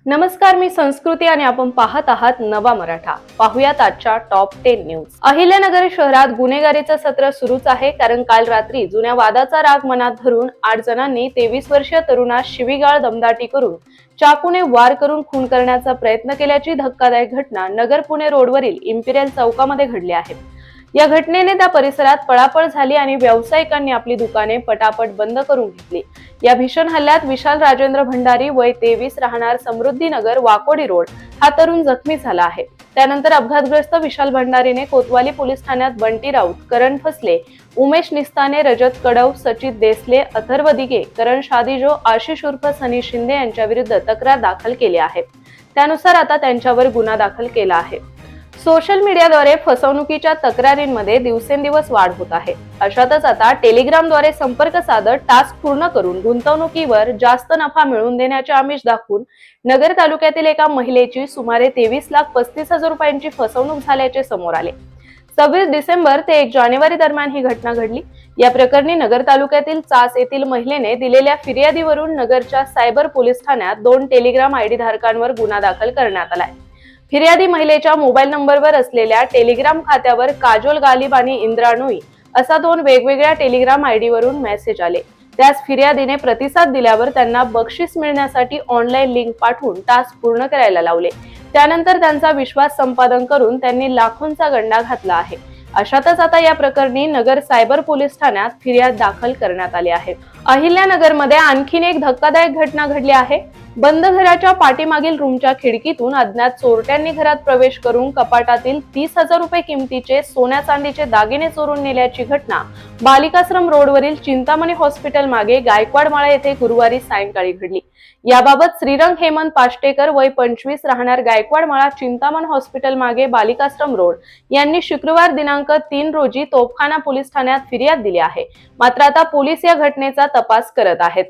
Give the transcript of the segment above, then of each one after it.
नमस्कार, मी संस्कृती आणि आपण पाहत आहात नवा मराठा. पाहुयात आजच्या टॉप 10 न्यूज. अहिल्यानगर शहरात गुन्हेगारीचं सत्र सुरूच आहे, कारण काल रात्री जुन्या वादाचा राग मनात धरून 8 जणांनी 23 वर्षीय तरुणास शिवीगाळ दमदाटी करून चाकूने वार करून खून करण्याचा प्रयत्न केल्याची धक्कादायक घटना नगर पुणे रोडवरील इम्पिरियल चौकामध्ये घडली आहे. या घटनेने त्या परिसरात पळापळ झाली आणि व्यावसायिकांनी आपली दुकाने पटापट बंद करून घेतली. या भीषण हल्ल्यात विशाल राजेंद्र भंडारी वय 23 राहणार समृद्धीनगर वाकोडी रोड हा तरुण जखमी झाला आहे. त्यानंतर अपघातग्रस्त विशाल भंडारीने कोतवाली पोलीस ठाण्यात बंटी राऊत, करण फसले, उमेश निस्ताने, रजत कडव, सचित देसले, अथर्व दिगे, करण शादीजो, आशिष उर्फ सनी शिंदे यांच्या विरुद्ध तक्रार दाखल केली आहे. त्यानुसार आता त्यांच्यावर गुन्हा दाखल केला आहे. सोशल मीडियाद्वारे फसवणुकीच्या तक्रारींमध्ये दिवसेंदिवस वाढ होत आहे. अशातच आता टेलिग्रामद्वारे संपर्क साधत टास्क पूर्ण करून गुंतवणुकीवर जास्त नफा मिळवून देण्याचे आमिष दाखवून नगर तालुक्यातील एका महिलेची सुमारे 23,35,000 रुपयांची फसवणूक झाल्याचे समोर आले. 26 डिसेंबर ते 1 जानेवारी दरम्यान ही घटना घडली. या प्रकरणी नगर तालुक्यातील चास येथील महिलेने दिलेल्या फिर्यादीवरून नगरच्या सायबर पोलीस ठाण्यात 2 टेलिग्राम आयडी धारकांवर गुन्हा दाखल करण्यात आलाय. फिर्यादी महिलेच्या मोबाईल नंबरवर असलेल्या टेलिग्राम खात्यावर काजोल गालिब आणि इंद्राणुई असा 2 वेगवेगळ्या टेलिग्राम आयडी वरून मेसेज आले. त्यास फिर्यादीने प्रतिसाद दिल्यावर त्यांना बक्षीस मिळण्यासाठी ऑनलाईन लिंक पाठवून टास्क पूर्ण करायला लावले. त्यानंतर त्यांचा विश्वास संपादन करून त्यांनी लाखोंचा गंडा घातला आहे. अशातच आता या प्रकरणी नगर सायबर पोलीस ठाण्यात फिर्याद दाखल करण्यात आली आहे. अहिल्यानगरमध्ये आणखीन एक धक्कादायक घटना घडली आहे. बंद घराच्या पाठीमागील रूमच्या खिडकीतून अज्ञात चोरट्यांनी घरात प्रवेश करून कपाटातील 30,000 रुपये किमतीचे सोन्या चांदीचे दागिने चोरून नेल्याची घटना बालिकाश्रम रोडवरील चिंतामणी हॉस्पिटल मागे गायकवाडमाळा येथे गुरुवारी सायंकाळी घडली. याबाबत श्रीरंग हेमंत पाष्टेकर वय 25 राहणार गायकवाडमाळा चिंतामण हॉस्पिटल मागे बालिकाश्रम रोड यांनी शुक्रवार दिनांक 3 रोजी तोफखाना पोलीस ठाण्यात फिर्याद दिली आहे. मात्र आता पोलीस या घटनेचा तपास करत आहेत.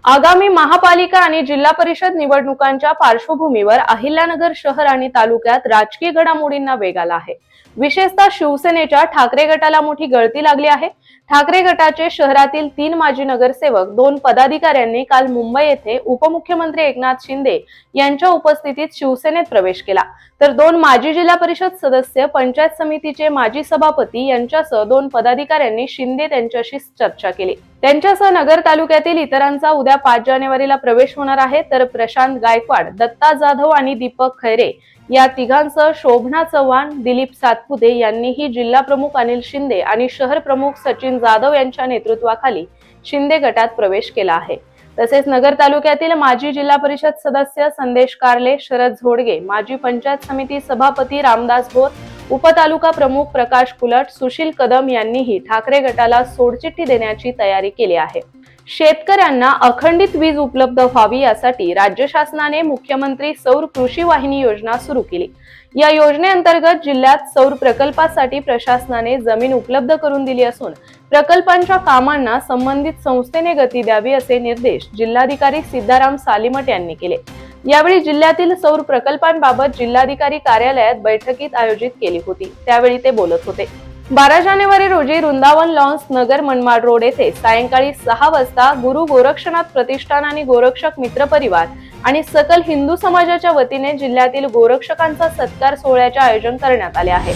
आगामी महापालिका आणि जिल्हा परिषद निवडणुकांच्या पार्श्वभूमीवर अहिल्यानगर शहर आणि तालुक्यात राजकीय घडामोडींना वेग आला आहे. विशेषतः शिवसेनेच्या ठाकरे गटाला मोठी गळती लागली आहे. ठाकरे गटाचे शहरातील 3 माजी नगरसेवक, 2 पदाधिकाऱ्यांनी काल मुंबई येथे उपमुख्यमंत्री एकनाथ शिंदे यांच्या उपस्थितीत शिवसेनेत प्रवेश केला. तर 2 माजी जिल्हा परिषद सदस्य, पंचायत समितीचे माजी सभापती यांच्यासह 2 पदाधिकाऱ्यांनी शिंदे यांच्याशी चर्चा केली. त्यांच्यासह नगर तालुक्यातील इतरांचा उद्या 5 जानेवारीला प्रवेश होणार आहे. तर प्रशांत गायकवाड, दत्ता जाधव आणि दीपक खैरे या तिघांसह शोभना चव्हाण, दिलीप सातपुते यांनीही जिल्हा प्रमुख अनिल शिंदे आणि शहर प्रमुख सचिन जाधव यांच्या नेतृत्वाखाली शिंदे गटात प्रवेश केला आहे. तसेच नगर तालुक्यातील माजी जिल्हा परिषद सदस्य संदेश कारले, शरद झोडगे, माजी पंचायत समिती सभापती रामदास भोर, उपतालुका प्रमुख प्रकाश कुलट, सुशील कदम यांनीही ठाकरे गटाला सोडचिठ्ठी देण्याची तयारी केली आहे. शेतकऱ्यांना अखंडित वीज उपलब्ध व्हावी यासाठी राज्य शासनाने मुख्यमंत्री सौर कृषी वाहिनी योजना सुरू केली. या योजनेअंतर्गत जिल्ह्यात सौर प्रकल्पासाठी प्रशासनाने जमीन उपलब्ध करून दिली असून प्रकल्पांच्या कामांना संबंधित संस्थेने गती द्यावी असे निर्देश जिल्हाधिकारी सिद्धाराम सालिमट यांनी केले. यावेळी जिल्ह्यातील सौर प्रकल्पांबाबत जिल्हाधिकारी कार्यालयात बैठकीत आयोजित केली होती. त्यावेळी ते बोलत होते. 12 जानेवारी रोजी वृंदावन लॉन्स नगर मनमाड रोड येथे सायंकाळी 6 वाजता गुरु गोरक्षनाथ प्रतिष्ठान आणि गोरक्षक मित्र परिवार आणि सकल हिंदू समाजाच्या वतीने जिल्ह्यातील गोरक्षकांचा सत्कार सोहळ्याचे आयोजन करण्यात आले आहे.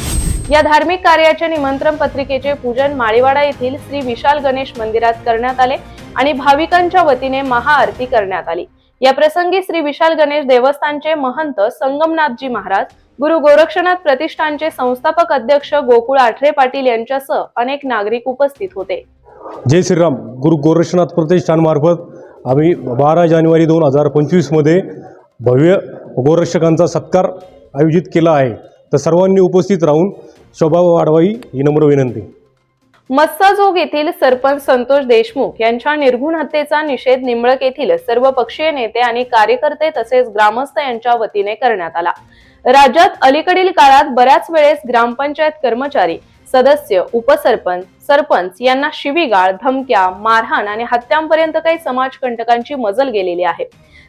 या धार्मिक कार्याचे निमंत्रण पत्रिकेचे पूजन माळीवाडा येथील श्री विशाल गणेश मंदिरात करण्यात आले आणि भाविकांच्या वतीने महाआरती करण्यात आली. या प्रसंगी श्री विशाल गणेश देवस्थानचे महंत संगमनाथजी महाराज, गुरु गोरक्षनाथ प्रतिष्ठानचे संस्थापक अध्यक्ष गोकुळ आठरे पाटील यांच्यासह अनेक नागरिक उपस्थित होते. जय श्रीराम. गुरु गोरक्षनाथ प्रतिष्ठान मार्फत आम्ही 12 जानेवारी 2025 मध्ये भव्य गोरक्षकांचा सत्कार आयोजित केला आहे. तर सर्वांनी उपस्थित राहून शोभा वाढवावी ही नम्र विनंती. मस्साजोग येथील सरपंच संतोष देशमुख यांच्या निर्घृण हत्येचा निषेध निंबळक येथील सर्व पक्षीय नेते आणि कार्यकर्ते तसेच ग्रामस्थ यांच्या वतीने करण्यात आला. राज्यात अलीकडील काळात बऱ्याच वेळेस ग्रामपंचायत कर्मचारी, सदस्य, उपसरपंच, सरपंच यांना शिवीगाळ, धमक्या, मारहाण आणि हत्यांपर्यंत काही समाजकंटकांची मजल गेलेली आहे.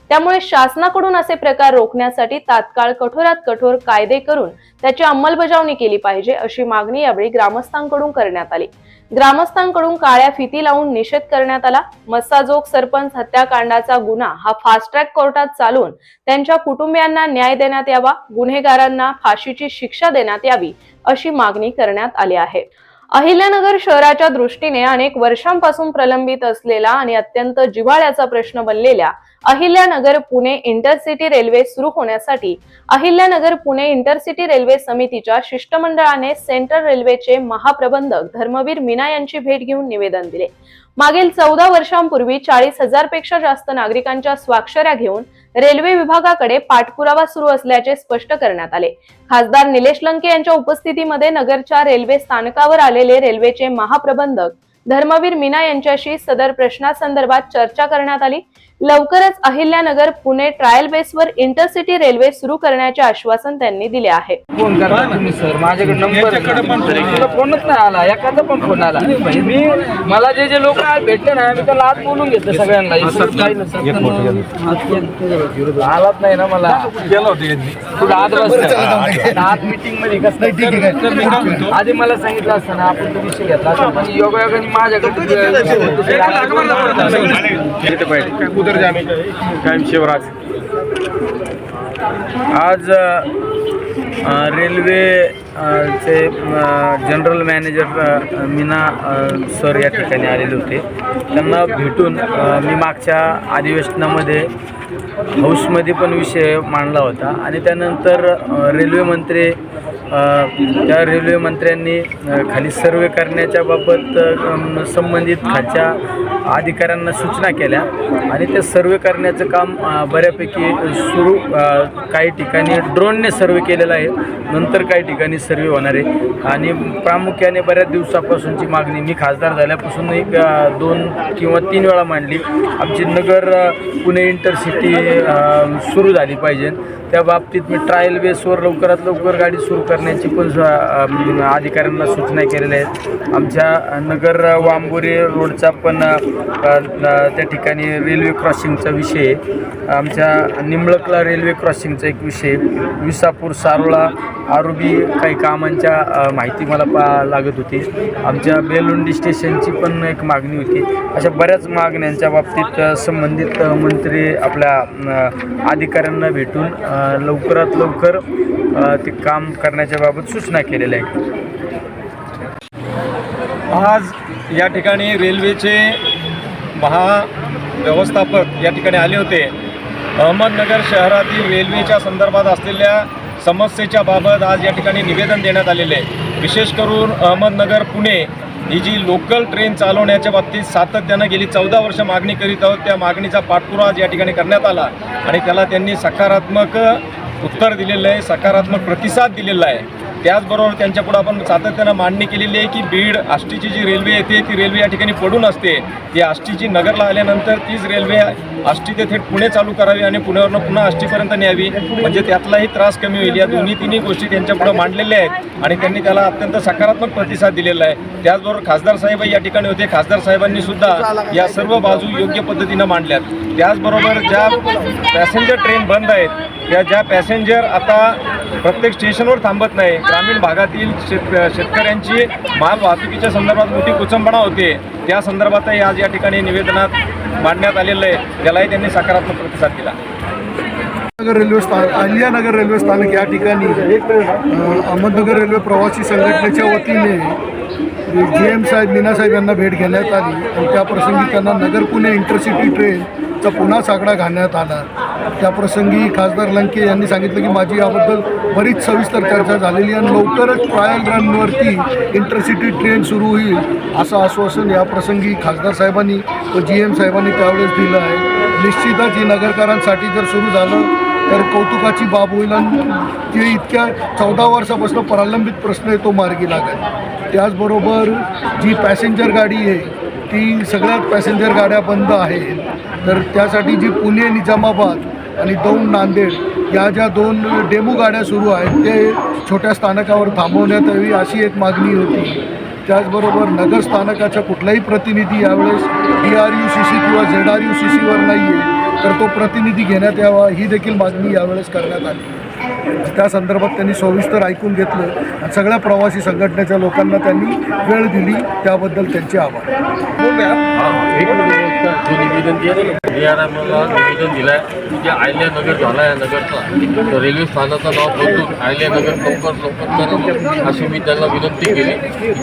त्यामुळे शासनाकडून असे प्रकार रोखण्यासाठी तात्काळ कठोरात कठोर कायदे करून त्याची अंमलबजावणी केली पाहिजे अशी मागणी यावेळी ग्रामस्थांकडून करण्यात आली. ग्रामस्थांकडून काळ्या फिती लावून निषेध करण्यात आला। मस्साजोग सरपंच हत्याकांडाचा गुन्हा हा फास्ट ट्रॅक कोर्टात चालून त्यांच्या कुटुंबियांना न्याय देण्यात यावा, गुन्हेगारांना फाशीची शिक्षा देण्यात यावी अशी मागणी करण्यात आली आहे। अहिल्यानगर शहराच्या दृष्टीने अनेक वर्षांपासून प्रलंबित असलेला आणि अत्यंत जिव्हाळ्याचा प्रश्न बनलेल्या अहिल्यानगर पुणे इंटरसिटी रेल्वे सुरू होण्यासाठी अहिल्यानगर पुणे इंटरसिटी रेल्वे समितीच्या शिष्टमंडळाने सेंट्रल रेल्वेचे महाप्रबंधक धर्मवीर मीना यांची भेट घेऊन निवेदन दिले। मागील 14 वर्षांपूर्वी 40,000 पेक्षा जास्त नागरिकांच्या स्वाक्षऱ्या घेऊन रेल्वे विभागाकडे पाठपुरावा सुरू असल्याचे स्पष्ट करण्यात आले। खासदार निलेश लंके यांच्या उपस्थितीमध्ये नगरच्या रेल्वे स्थानकावर आलेले रेल्वेचे महाप्रबंधक धर्मवीर मीना यांच्याशी सदर प्रश्नासंदर्भात चर्चा करण्यात आली। लवकरच अहिल्यानगर पुणे ट्रायल बेसवर इंटरसिटी रेल्वे सुरू करण्याचे आश्वासन त्यांनी दिले आहे। फोन करा तुम्ही सर, माझ्याकडे नंबर फोनच नाही आला, एखादा पण फोन आला। मी मला जे लोक भेटले ना मी त्याला आज बोलून घेतलं सगळ्यांना। आलाच नाही ना मला आज मीटिंग मध्ये कसं आधी मला सांगितलं असतं ना आपण तो विषय घेतला असता, पण योगायोगाने माझ्याकडे शिवराज आज रेल्वे चे जनरल मॅनेजर मीना सर या ठिकाणी आलेले होते। त्यांना भेटून मी मागच्या अधिवेशनामध्ये हाऊसमध्ये पण विषय मांडला होता आणि त्यानंतर रेल्वे मंत्री त्या रेल्वे मंत्र्यांनी खाली सर्वे करण्याच्या बाबत संबंधित खालच्या अधिकाऱ्यांना सूचना केल्या आणि ते सर्वे करण्याचं काम बऱ्यापैकी सुरू काही ठिकाणी ड्रोनने सर्वे केलेला आहे, नंतर काही ठिकाणी सर्वे होणार आहे आणि प्रामुख्याने बऱ्याच दिवसापासूनची मागणी मी खासदार झाल्यापासून 2 किंवा 3 वेळा मांडली। आमची नगर पुणे इंटरसिटी सुरू झाली पाहिजे, त्या बाबतीत मी ट्रायल बेसवर लवकरात लवकर गाडी सुरू करण्याची पण अधिकाऱ्यांना सूचना केलेल्या आहेत। आमच्या नगर वांबोरी रोडचा पण त्या ठिकाणी रेल्वे क्रॉसिंगचा विषय, आमच्या निंबळकला रेल्वे क्रॉसिंगचा एक विषय, विसापूर सारोळा आरोबी काही कामांच्या माहिती मला लागत होती। आमच्या बेलुंडी स्टेशनची पण एक मागणी होती। अशा बऱ्याच मागण्यांच्या बाबतीत संबंधित मंत्री आपल्या अधिकाऱ्यांना भेटून लवकरात लवकर ते काम करण्याच्या बाबत सूचना केलेल्या आहेत। आज या ठिकाणी रेल्वेचे महाव्यवस्थापक या ठिकाणी आले होते। अहमदनगर शहरातील रेल्वेच्या संदर्भात असलेल्या समस्येच्या बाबत आज या ठिकाणी निवेदन देण्यात आलेले आहे। विशेष करून अहमदनगर पुणे ही जी लोकल ट्रेन चालवण्याच्या बाबतीत सातत्यानं गेली 14 वर्ष मागणी करीत आहोत, त्या मागणीचा पाठपुरावा आज या ठिकाणी करण्यात आला आणि त्याला त्यांनी सकारात्मक उत्तर दिलेलं आहे, सकारात्मक प्रतिसाद दिलेला आहे। त्याचबरोबर त्यांच्यापुढे आपण सातत्यानं मांडणी केलेली आहे की बीड आष्टीची जी रेल्वे येते ती रेल्वे या ठिकाणी पडून असते, ती आष्टीची नगरला आल्यानंतर तीच रेल्वे आष्टी ते थेट पुणे चालू करावी आणि पुण्यावरून पुन्हा आष्टीपर्यंत न्यावी, म्हणजे त्यातलाही त्रास कमी होईल। या तिन्ही गोष्टी त्यांच्यापुढे मांडलेल्या आहेत आणि त्यांनी त्याला अत्यंत सकारात्मक प्रतिसाद दिलेला आहे। त्याचबरोबर खासदार साहेब या ठिकाणी होते, खासदार साहेबांनी सुद्धा या सर्व बाजू योग्य पद्धतीनं मांडल्यात। त्याचबरोबर ज्या पॅसेंजर ट्रेन बंद आहेत त्या ज्या पॅसेंजर आता प्रत्येक स्टेशनवर थांबत नाही, ग्रामीण भागातील शेतकऱ्यांची माल वाहतुकीच्या संदर्भात मोठी कुचंबणा होते, त्या संदर्भातही आज या ठिकाणी निवेदनात मांडण्यात आलेलं आहे, त्यालाही त्यांनी सकारात्मक प्रतिसाद दिला। अहिल्यानगर रेल्वे स्थानक या ठिकाणी अहमदनगर रेल्वे प्रवासी संघटनेच्या वतीने GM साहेब मीना साहेब यांना भेट घेण्यात आली आणि त्याप्रसंगी त्यांना नगर पुणे इंटरसिटी ट्रेनचा पुन्हा साकडा घालण्यात आला। त्याप्रसंगी खासदार लंके यांनी सांगितलं की माझी याबद्दल बरीच सविस्तर चर्चा झालेली आणि लवकरच ट्रायल रनवरती इंटरसिटी ट्रेन सुरू होईल असं आश्वासन याप्रसंगी खासदार साहेबांनी व GM साहेबांनी त्यावेळेस दिलं आहे। निश्चितच ही नगरकरांसाठी जर सुरू झालं तर कौतुकाची बाब होईल आणि ते इतक्या 14 वर्षापासून प्रलंबित प्रश्न आहे तो मार्गी लागेल। त्याचबरोबर जी पॅसेंजर गाडी आहे ती सगळ्यात पॅसेंजर गाड्या बंद आहेत, तर त्यासाठी जी पुणे निजामाबाद आणि दौंड नांदेड या ज्या 2 डेमो गाड्या सुरू आहेत ते छोट्या स्थानकावर थांबवण्यात यावी अशी एक मागणी होती। त्याचबरोबर नगर स्थानकाचा कुठलाही प्रतिनिधी यावेळेस DRUCC किंवा ZRUCCवर नाही आहे, तर तो प्रतिनिधी घेण्यात यावा ही देखील मागणी यावेळेस करण्यात आली. त्या संदर्भात त्यांनी सविस्तर ऐकून घेतलं आणि सगळ्या प्रवासी संघटनेच्या लोकांना त्यांनी वेळ दिली, त्याबद्दल त्यांचे आभार. एक जो निवेदन DRMला निवेदन दिलं आहे की जे आयल्यानगर झाला आहे नगरचा, तर रेल्वे स्थानकाचं नाव बदलून आयल्यानगर लवकर करा अशी मी त्यांना विनंती केली.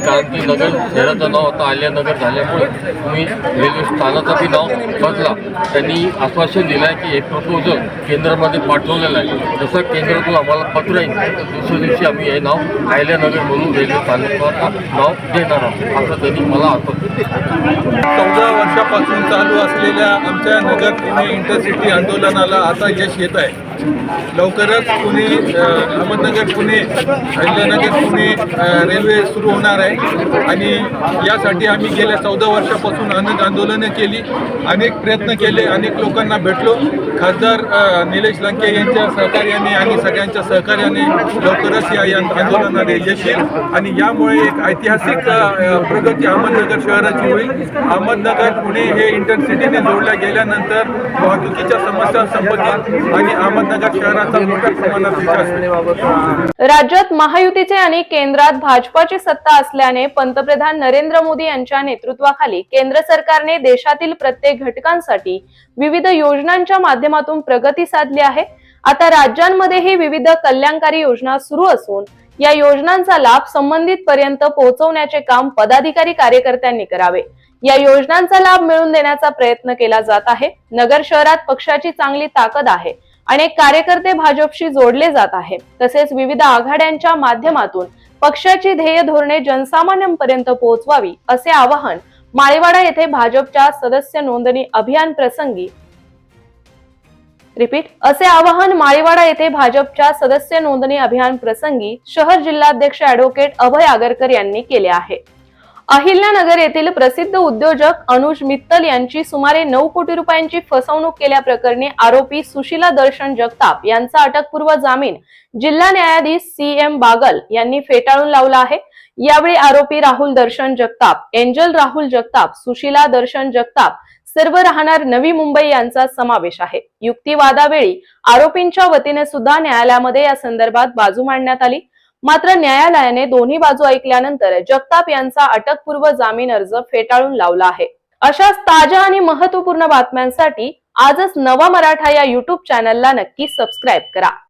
कारण की नगर शहराचं नाव आता आयल्यानगर झाल्यामुळे तुम्ही रेल्वे स्थानकाचं नाव बदला. त्यांनी आश्वासन दिलं आहे की एक प्रपोजल केंद्रामध्ये पाठवलेलं आहे. जसं केंद्रातून आम्हाला पत्र येईल तर दुसऱ्या दिवशी आम्ही हे नाव आयल्यानगर म्हणून रेल्वे स्थानकाचं नाव देणार आहोत असं त्यांनी मला आश्वासन दिलं. 14 वर्षापासून चालू असलेल्या आमच्या नगर पुणे इंटरसिटी आंदोलनाला आता यश येत आहे. लवकरच पुणे अहमदनगर पुणे अहिल्यानगर पुणे रेल्वे सुरू होणार आहे आणि यासाठी आम्ही गेल्या 14 वर्षापासून अनेक आंदोलनं केली, अनेक प्रयत्न केले, अनेक लोकांना भेटलो. खासदार निलेश लंके यांच्या सहकार्याने आणि सगळ्यांच्या सहकार्याने लवकरच या आंदोलनात यश येईल आणि यामुळे एक ऐतिहासिक प्रगती अहमदनगर शहराची होईल. अहमदनगर पुणे हे इंटरसिटीने जोडल्या गेल्यानंतर वाहतुकीच्या समस्या संपतील आणि अहमदनगर शहराचा मोठ्या प्रमाणात विकास होईल. राज्यात महायुतीचे आणि केंद्रात भाजपाची सत्ता असल्याने पंतप्रधान नरेंद्र मोदी यांच्या नेतृत्वाखाली केंद्र सरकारने देशातील प्रत्येक घटकांसाठी विविध योजनांच्या माध्यमातून प्रगती साधली आहे. आता राज्यांमध्येही विविध कल्याणकारी योजना सुरू असून या योजनांचा लाभ संबंधित पर्यंत पोहोचवण्याचे काम पदाधिकारी कार्यकर्त्यांनी करावे. या योजनांचा लाभ मिळवून देण्याचा प्रयत्न केला जात आहे. नगर शहरात पक्षाची चांगली ताकद आहे. अनेक कार्यकर्ते भाजपशी जोडले जात आहे. तसेच विविध आघाड्यांच्या माध्यमातून पक्षाची ध्येय धोरणे जनसामान्यांपर्यंत पोहोचवावी असे आवाहन माळेवाडा येथे भाजपच्या सदस्य नोंदणी अभियान प्रसंगी असे आवाहन माळेवाडा येथे भाजपच्या सदस्य नोंदणी अभियान प्रसंगी शहर जिल्हाध्यक्ष ॲडव्होकेट अभय आगरकर यांनी केले आहे. अहिल्यानगर येथील प्रसिद्ध उद्योजक अनुज मित्तल यांची सुमारे 9 कोटी रुपयांची फसवणूक केल्याप्रकरणी आरोपी सुशीला दर्शन जगताप यांचा अटकपूर्व जामीन जिल्हा न्यायाधीश CM बागल यांनी फेटाळून लावला आहे. यावेळी आरोपी राहुल दर्शन जगताप, एंजल राहुल जगताप, सुशीला दर्शन जगताप सर्व राहणार नवी मुंबई यांचा समावेश आहे. युक्तिवादावेळी आरोपींच्या वतीने सुद्धा न्यायालयामध्ये या संदर्भात बाजू मांडण्यात आली. मात्र न्यायालयाने दोन्ही बाजू ऐकल्यानंतर जगताप यांचा अटकपूर्व जामीन अर्ज फेटाळून लावला आहे. अशाच ताज्या आणि महत्त्वपूर्ण बातम्यांसाठी आजच नवा मराठा या YouTube चॅनलला नक्की सबस्क्राईब करा.